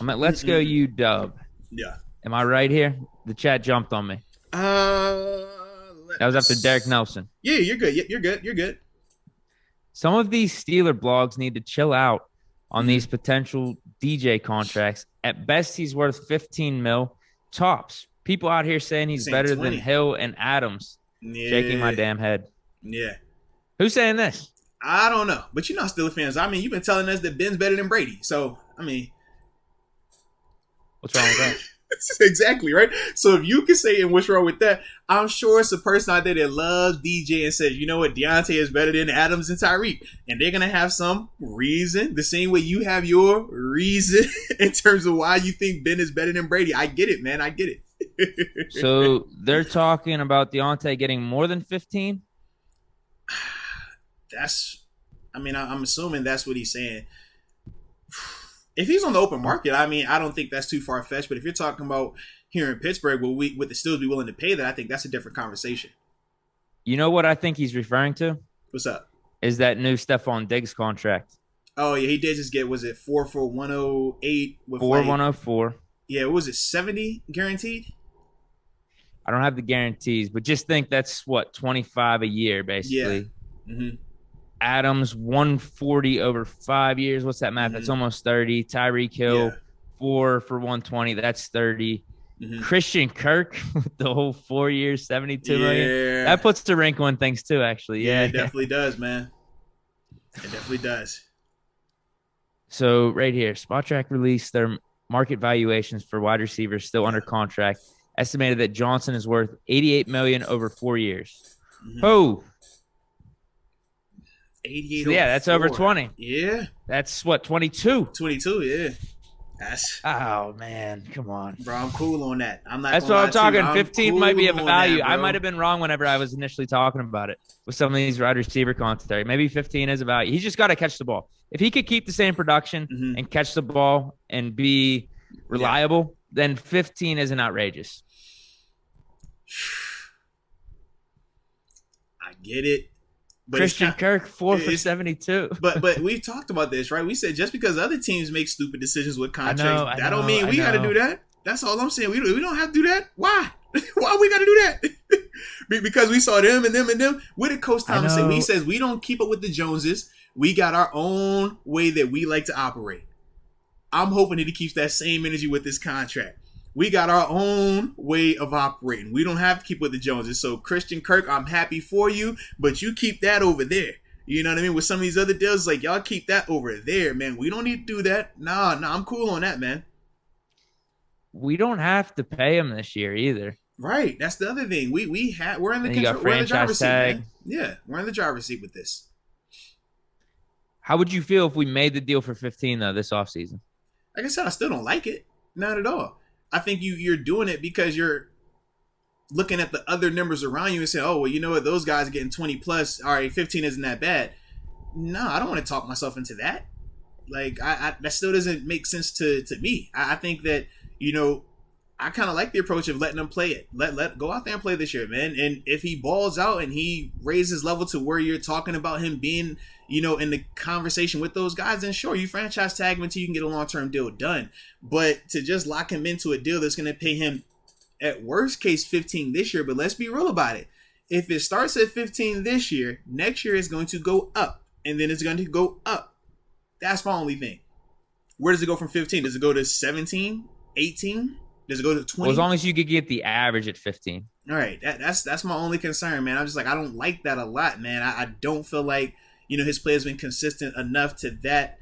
I'm at Let's Go You Dub. Yeah. Am I right here? The chat jumped on me. Uh, That was after Derek Nelson. Yeah, you're good. You're good. You're good. Some of these Steeler blogs need to chill out on Mm-hmm. these potential DJ contracts. At best, he's worth 15 mil. Tops. People out here saying he's Saying better than 20. Hill and Adams. Shaking my Yeah. damn head. Yeah. Who's saying this? I don't know, but you know, Steelers fans. I mean, you've been telling us that Ben's better than Brady. So, I mean, What's wrong with that? exactly right. So, if you can say, and what's wrong with that? I'm sure it's a person out there that loves DJ and says, you know what, Diontae is better than Adams and Tyreek, and they're gonna have some reason, the same way you have your reason in terms of why you think Ben is better than Brady. I get it, man. I get it. So they're talking about Diontae getting more than 15? I mean, I'm assuming that's what he's saying. If he's on the open market, I mean, I don't think that's too far fetched. But if you're talking about here in Pittsburgh, would the Steelers be willing to pay that? I think that's a different conversation. You know what I think he's referring to? What's up? Is that new Stephon Diggs contract. Oh yeah, he did just get, was it 4 for 108 with 4104. Yeah, what was it, 70 guaranteed? I don't have the guarantees, but just think that's what, 25 a year basically. Yeah. Mm-hmm. Adams 140 over 5 years. What's that math? That's almost 30. Tyreek Hill 4 for 120. That's 30. Christian Kirk with the whole 4 years, 72 million. That puts the wrinkle in things too, actually. Yeah, it definitely does, man. It definitely does. So right here, Spot Track released their market valuations for wide receivers still under contract. Estimated that Johnson is worth 88 million over 4 years. Oh. 88. So yeah, that's over 20. Yeah. That's what, 22? 22, yeah. Oh man, come on, bro. I'm cool on that. I'm not. That's what I'm talking. 15 cool might be a value. that, I might have been wrong whenever I was initially talking about it with some of these wide receiver commentary. Maybe 15 is a value. He's just got to catch the ball. If he could keep the same production and catch the ball and be reliable, then 15 isn't outrageous. I get it. But Christian Kirk 4 for 72. But we've talked about this, right? We said just because other teams make stupid decisions with contracts, that don't mean we got to do that. That's all I'm saying. We don't have to do that. Why? Why we got to do that? Because we saw them and them and them. What did Coach Thomas say? He says we don't keep up with the Joneses. We got our own way that we like to operate. I'm hoping that he keeps that same energy with this contract. We got our own way of operating. We don't have to keep with the Joneses. So Christian Kirk, I'm happy for you, but you keep that over there. You know what I mean? With some of these other deals, like y'all keep that over there, man. We don't need to do that. Nah, I'm cool on that, man. We don't have to pay him this year either. Right. That's the other thing. We're in the control. We're in the driver's seat, man. Yeah, we're in the driver's seat with this. How would you feel if we made the deal for 15 though this offseason? Like I said, I still don't like it. Not at all. I think you're doing it because you're looking at the other numbers around you and saying, oh, well, you know what? Those guys are getting 20 plus. All right, 15 isn't that bad. No, I don't want to talk myself into that. Like, I that still doesn't make sense to me. I think that, you know, I kind of like the approach of letting them play it. Let go out there and play this year, man. And if he balls out and he raises level to where you're talking about him being, you know, in the conversation with those guys, then sure, you franchise tag him until you can get a long-term deal done. But to just lock him into a deal that's going to pay him at worst case 15 this year, but let's be real about it. If it starts at 15 this year, next year is going to go up, and then it's going to go up. That's my only thing. Where does it go from 15? Does it go to 17, 18? Does it go to 20? Well, as long as you could get the average at 15. All right, that's my only concern, man. I'm just like, I don't like that a lot, man. I don't feel like, you know, his play has been consistent enough to that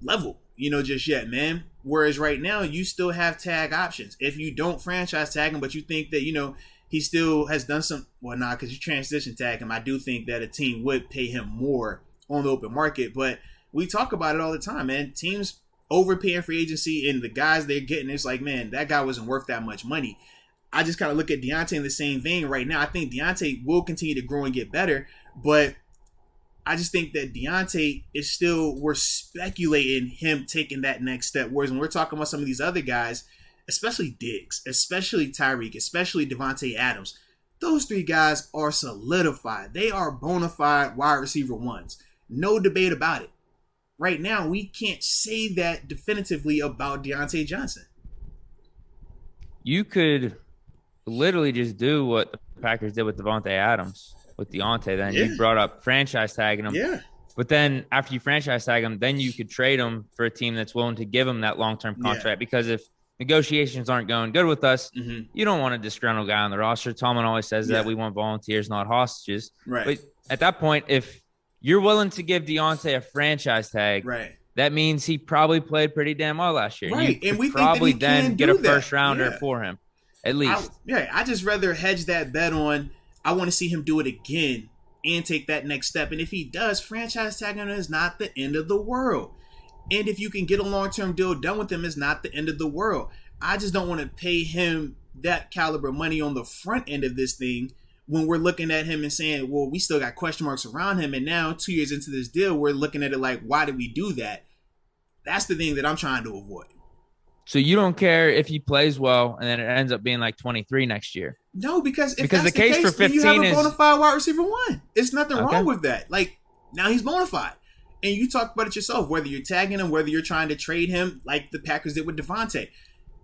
level, you know, just yet, man. Whereas right now, you still have tag options. If you don't franchise tag him, but you think that, you know, he still has done some, well, nah, because you transition tag him, I do think that a team would pay him more on the open market. But we talk about it all the time, man. Teams overpaying free agency, and the guys they're getting, it's like, man, that guy wasn't worth that much money. I just kind of look at Diontae in the same vein right now. I think Diontae will continue to grow and get better, but I just think that Diontae is still, we're speculating him taking that next step. Whereas when we're talking about some of these other guys, especially Diggs, especially Tyreek, especially Devontae Adams, those three guys are solidified. They are bona fide wide receiver ones. No debate about it. right now, we can't say that definitively about Diontae Johnson. You could literally just do what the Packers did with Devontae Adams with Diontae. Then you brought up franchise tagging him. Yeah. But then after you franchise tag him, then you could trade him for a team that's willing to give him that long-term contract. Because if negotiations aren't going good with us, you don't want a disgruntled guy on the roster. Tomlin always says that we want volunteers, not hostages. Right. But at that point, if you're willing to give Diontae a franchise tag, that means he probably played pretty damn well last year. Right. You and we probably think that he then can get do a first rounder for him, at least. I just rather hedge that bet on I want to see him do it again and take that next step. And if he does, franchise tagging is not the end of the world. And if you can get a long-term deal done with him, it's not the end of the world. I just don't want to pay him that caliber money on the front end of this thing when we're looking at him and saying, well, we still got question marks around him. And now 2 years into this deal, we're looking at it like, why did we do that? That's the thing that I'm trying to avoid. So you don't care if he plays well and then it ends up being like 23 next year? No, because if the case for 15 you have a bona fide wide receiver one. It's nothing wrong with that. Like, now he's bona fide. And you talked about it yourself, whether you're tagging him, whether you're trying to trade him like the Packers did with Devontae.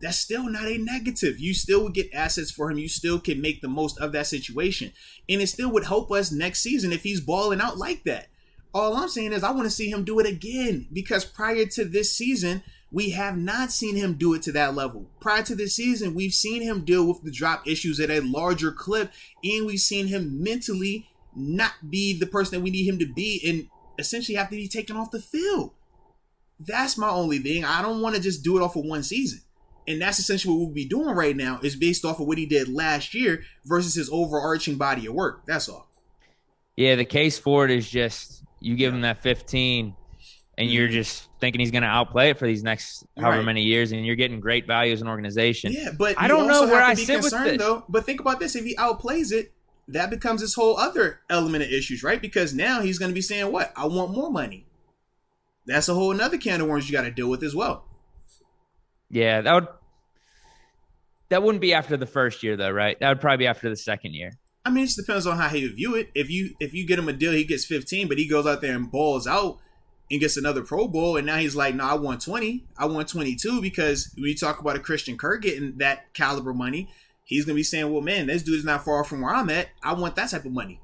That's still not a negative. You still would get assets for him. You still can make the most of that situation. And it still would help us next season if he's balling out like that. All I'm saying is I want to see him do it again, because prior to this season, we have not seen him do it to that level. Prior to this season, we've seen him deal with the drop issues at a larger clip, and we've seen him mentally not be the person that we need him to be and essentially have to be taken off the field. That's my only thing. I don't want to just do it off of one season. And that's essentially what we'll be doing right now, is based off of what he did last year versus his overarching body of work. That's all. Yeah, the case for it is just you give him that 15 and you're just thinking he's going to outplay it for these next however many years, and you're getting great value as an organization. Yeah, but I don't know where I sit with this. Though, but think about this. If he outplays it, that becomes this whole other element of issues, right? Because now he's going to be saying, what? I want more money. That's a whole another can of worms you got to deal with as well. Yeah, that wouldn't be after the first year, though, right? That would probably be after the second year. I mean, it just depends on how he would view it. If you get him a deal, he gets 15, but he goes out there and balls out and gets another Pro Bowl, and now he's like, no, I want 20. I want 22, because when you talk about a Christian Kirk getting that caliber money, he's going to be saying, well, man, this dude is not far from where I'm at. I want that type of money.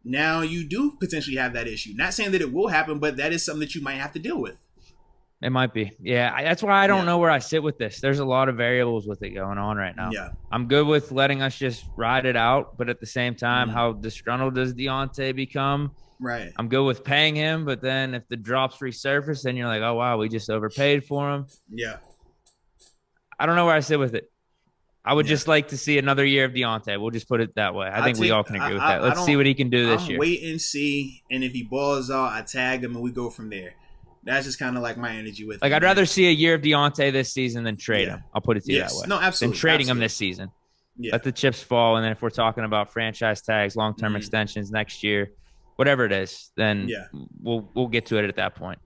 Now you do potentially have that issue. Not saying that it will happen, but that is something that you might have to deal with. It might be. Yeah, that's why I don't know where I sit with this. There's a lot of variables with it going on right now. Yeah. I'm good with letting us just ride it out, but at the same time, how disgruntled does Diontae become? Right. I'm good with paying him, but then if the drops resurface, then you're like, oh, wow, we just overpaid for him. Yeah. I don't know where I sit with it. I would just like to see another year of Diontae. We'll just put it that way. I think we all can agree with that. Let's see what he can do this year. Wait and see, and if he balls out, I tag him and we go from there. That's just kind of like my energy with him. I'd rather see a year of Diontae this season than trade him. I'll put it to you that way. No, absolutely. Than trading him this season. Yeah. Let the chips fall, and then if we're talking about franchise tags, long-term extensions next year, whatever it is, then we'll get to it at that point.